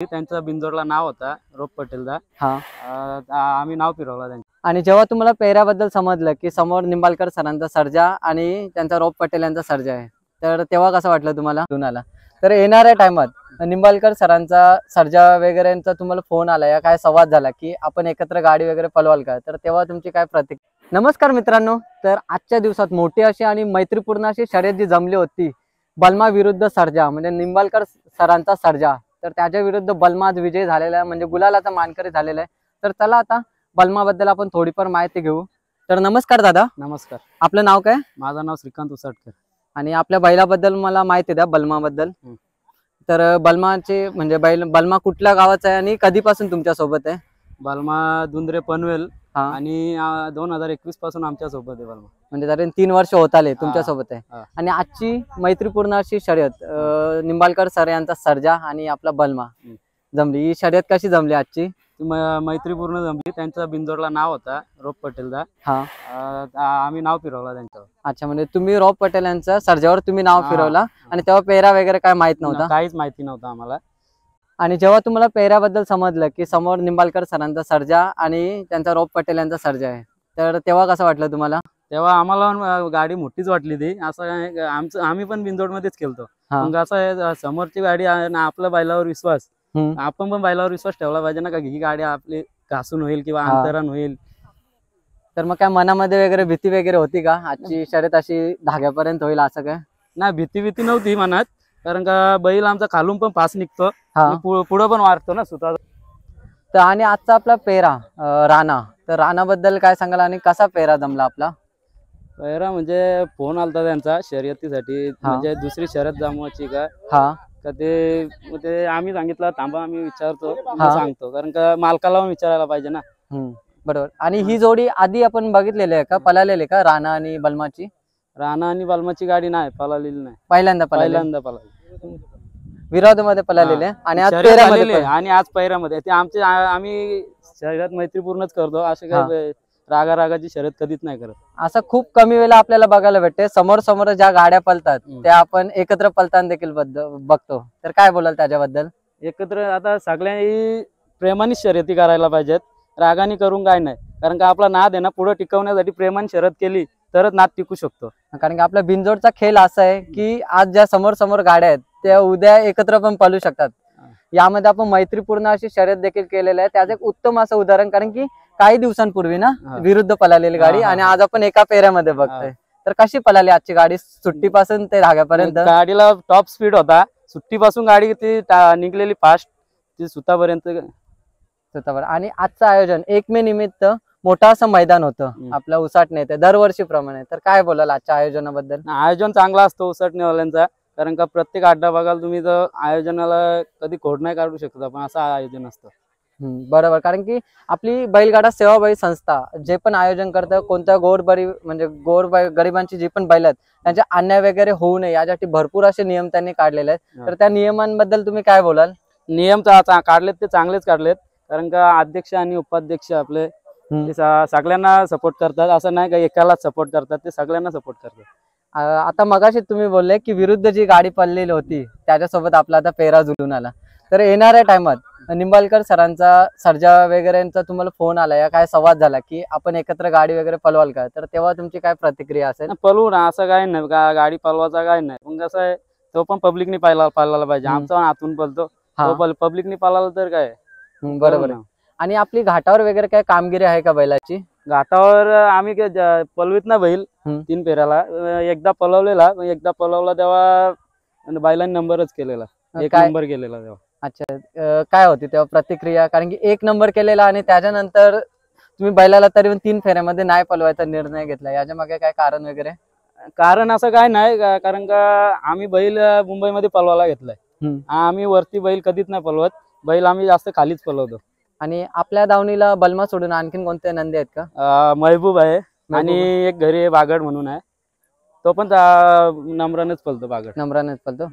त्यांचा बिंजोडला नाव होता रोप पटेलचा। आम्ही नाव फिरवला त्यांचं। आणि जेव्हा तुम्हाला पेहऱ्याबद्दल समजलं की समोर निंबाळकर सरांचा सर्जा आणि त्यांचा रोप पटेल यांचा सर्जा आहे, तर तेव्हा कसं वाटलं तुम्हाला? तुम्हाला तर येणाऱ्या टाइमात निंबाळकर सरांचा सर्जा वगैरेंचा तुम्हाला फोन आला या काय संवाद झाला की आपण एकत्र गाडी वगैरे पलवाल का, तर तेव्हा तुमची काय प्रतिक्रिया? नमस्कार मित्रांनो, तर आजच्या दिवसात मोठी अशी आणि मैत्रीपूर्ण अशी शर्यत जी जमली होती, बलमा विरुद्ध सर्जा म्हणजे निंबाळकर सरांचा सर्जा, तर त्याच्या विरुद्ध बलमा आज विजय झालेला आहे, म्हणजे गुलालाचा मानकरी झालेला आहे। तर चला आता बलमा बद्दल आपण थोडीफार माहिती घेऊ। तर नमस्कार दादा। नमस्कार। आपलं नाव काय? माझं नाव श्रीकांत उसटकर। आणि आपल्या बैलाबद्दल मला माहिती द्या, बलमा बद्दल। तर बलमाचे म्हणजे बलमा कुठल्या गावाचा आहे आणि कधीपासून तुमच्या सोबत आहे? बलमा दुंद्रे पनवेल आणि 2021 पासून आमच्या सोबत आहे बलमा। म्हणजे तरी 3 वर्ष होत आले तुमच्या सोबत आहे। आणि आजची मैत्रीपूर्ण अशी शर्यत निंबाळकर सर यांचा सर्जा आणि आपला बलमा जमली, ही शर्यत कशी जमली आजची? मैत्रीपूर्ण जमली। त्यांचा बिंजोडला नाव होता रोप पटेलचा। आम्ही नाव फिरवला त्यांच्यावर। अच्छा, म्हणजे तुम्ही रोप पटेल यांचा सर्जावर तुम्ही नाव फिरवला आणि तेव्हा पेहरा वगैरे काय माहित नव्हता? काहीच माहिती नव्हतं आम्हाला। आणि जेव्हा तुम्हाला पेहऱ्याबद्दल समजलं की समोर निंबाळकर सरांचा सर्जा आणि त्यांचा रोप पटेल यांचा सर्जा आहे, तर तेव्हा कसं वाटलं तुम्हाला? तेव्हा आम्हाला गाडी मोठीच वाटली ती। असं आम्ही पण बिंजोड मध्येच खेळतो, मग असं समोरची गाडी आहे ना, आपल्या बैलावर विश्वास, आपण पण बैलावर विश्वास ठेवला पाहिजे ना, का ही गाडी आपली घासून होईल किंवा अंतरान होईल। तर मग काय मनामध्ये वगैरे भीती वगैरे होती का आजची शर्यत अशी धाग्यापर्यंत होईल असं काय? नाही, भीती नव्हती मनात, कारण का बैल आमचा खालून पण फास्ट निघतो, पुढे पण वाढतो ना सुद्धा। तर आणि आजचा आपला पेहरा राणा, तर राणा बद्दल काय सांगाल आणि कसा पेहरा जमला आपला? पेहरा म्हणजे फोन आलता त्यांचा शर्यतीसाठी, म्हणजे दुसरी शर्यत जमवायची का ते आम्ही सांगितलं थांबा आम्ही विचारतो, सांगतो, कारण का मालकाला पण विचारायला पाहिजे ना। बरोबर। आणि ही जोडी आधी आपण बघितलेली आहे का, पळालेली का राणा आणि बलमाची? राणा आणि बलमाची गाडी नाही पळालेली, नाही पहिल्यांदा पळाली, विरोधामध्ये पळालेले आणि आज पैऱ्यामध्ये ते आम्ही शर्यत मैत्रीपूर्णच करतो, असे काही रागाची शर्यत कधीच नाही करत। असं खूप कमी वेळेला आपल्याला बघायला भेटते, समोर ज्या गाड्या पळतात त्या आपण एकत्र पळताना देखील बघतो, तर काय बोलाल त्याच्याबद्दल? एकत्र आता सगळ्यांनी प्रेमाने शर्यती करायला पाहिजेत, रागाने करून काय नाही, कारण का आपला नाद आहे ना पुढे टिकवण्यासाठी प्रेमाने शर्यत केली तरच नाद टिकू शकतो। कारण की आपल्या बिंजोडचा खेळ असा आहे की आज ज्या समोर गाड्या आहेत त्या उद्या एकत्र पण पळू शकतात। यामध्ये आपण मैत्रीपूर्ण अशी शर्यत देखील केलेली आहे, त्याचं एक उत्तम असं उदाहरण, कारण की काही दिवसांपूर्वी ना विरुद्ध पळालेली गाडी आणि आज आपण एका पेहऱ्यामध्ये बघतोय। तर कशी पळाली आजची गाडी सुट्टीपासून ते धाग्यापर्यंत? गाडीला टॉप स्पीड होता, सुट्टीपासून गाडी ती निघलेली फास्ट ती सुतापर्यंत। आणि आजचं आयोजन 1 मे निमित्त मोठं असं मैदान होतं आपल्या उसाटणे ते दरवर्षीप्रमाणे, तर काय बोलाल आजच्या आयोजनाबद्दल? आयोजन चांगला असतो उसाटणेवाल्यांचा, कारण का प्रत्येक अड्डा बघाल तुम्ही तर आयोजनाला कधी खोड नाही काढू शकत आपण, असं आयोजन असतं। बरोबर। कारण की आपली बैलगाडा सेवाभावी संस्था जे पण आयोजन करतं, कोणत्या गरिबांची जी पण बैल आहेत त्यांचे अन्याय वगैरे होऊ नये यासाठी भरपूर असे नियम त्यांनी काढलेले आहेत, तर त्या नियमांबद्दल तुम्ही काय बोलाल? नियम काढलेत ते चांगलेच काढलेत, कारण का अध्यक्ष आणि उपाध्यक्ष आपले सगळ्यांना सपोर्ट करतात, असं नाही का एकालाच सपोर्ट करतात, ते सगळ्यांना सपोर्ट करतात। आता मगाशी तुम्ही बोलले की विरुद्ध जी गाडी पळलेली होती त्याच्यासोबत आपला आता पेहरा जुळून आला, तर येणाऱ्या टाइमात निंबाळकर सरांचा सर्जा वगैरेंचा तुम्हाला फोन आला या काय संवाद झाला की आपण एकत्र गाडी वगैरे पळवाल का, तर तेव्हा तुमची काय प्रतिक्रिया असेल? पळवू ना, असं काय नाही, गाडी पळवायचा काय नाही, पण कसं आहे तो पण पब्लिकनी पळायला पाहिजे, आमचा हातून पळतो पब्लिकनी पळाला तर काय। बरोबर। आणि आपली घाटावर वगैरे काय कामगिरी आहे का बैलाची? घाटावर आम्ही पळवीत ना बैल 3 फेऱ्याला, एकदा पळवलेला तेव्हा बैलांनी नंबरच केलेला, 1 नंबर केलेला तेव्हा। अच्छा, काय होती तेव्हा प्रतिक्रिया? कारण की 1 नंबर केलेला आणि त्याच्यानंतर तुम्ही बैलाला तरी 3 फेऱ्यामध्ये नाही पळवायचा निर्णय घेतला, याच्या मागे काय कारण वगैरे? कारण असं काय नाही, कारण का आम्ही बैल मुंबईमध्ये पळवायला घेतलाय, आम्ही वरती बैल कधीच नाही पळवत, बैल आम्ही जास्त खालीच पळवतो। आणि आपल्या दावणीला बलमा सोडून आणखीन कोणते नंदी आहेत का? महबूब आहे आणि एक घरी बागड म्हणून आहे, तो पण नम्रानेच पळतो, नम्रानेच पळतो।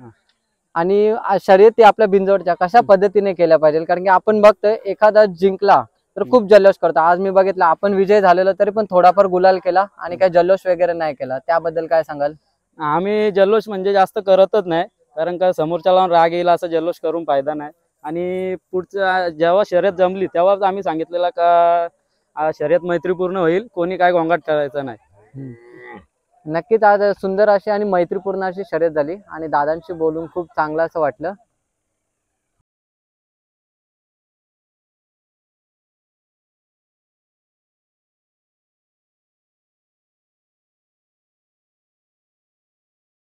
आणि शर्यती आपल्या बिंजोडच्या कशा पद्धतीने केल्या पाहिजे? कारण की आपण बघतोय एखादा जिंकला तर खूप जल्लोष करतो, आज मी बघितलं आपण विजय झालेलो तरी पण थोडाफार गुलाल केला आणि काही जल्लोष वगैरे नाही केला, त्याबद्दल काय सांगाल? आम्ही जल्लोष म्हणजे जास्त करतच नाही, कारण का समोरच्याला राग येईल असं जल्लोष करून फायदा नाही, आणि पुढच्या जेव्हा शर्यत जमली तेव्हाच आम्ही सांगितलेलं का शर्यत मैत्रीपूर्ण होईल, कोणी काय गोंगाट करायचं नाही. नक्कीच आज सुंदर अशी आणि मैत्रीपूर्ण अशी शर्यत झाली आणि दादांशी बोलून खूप चांगलं असं वाटलं.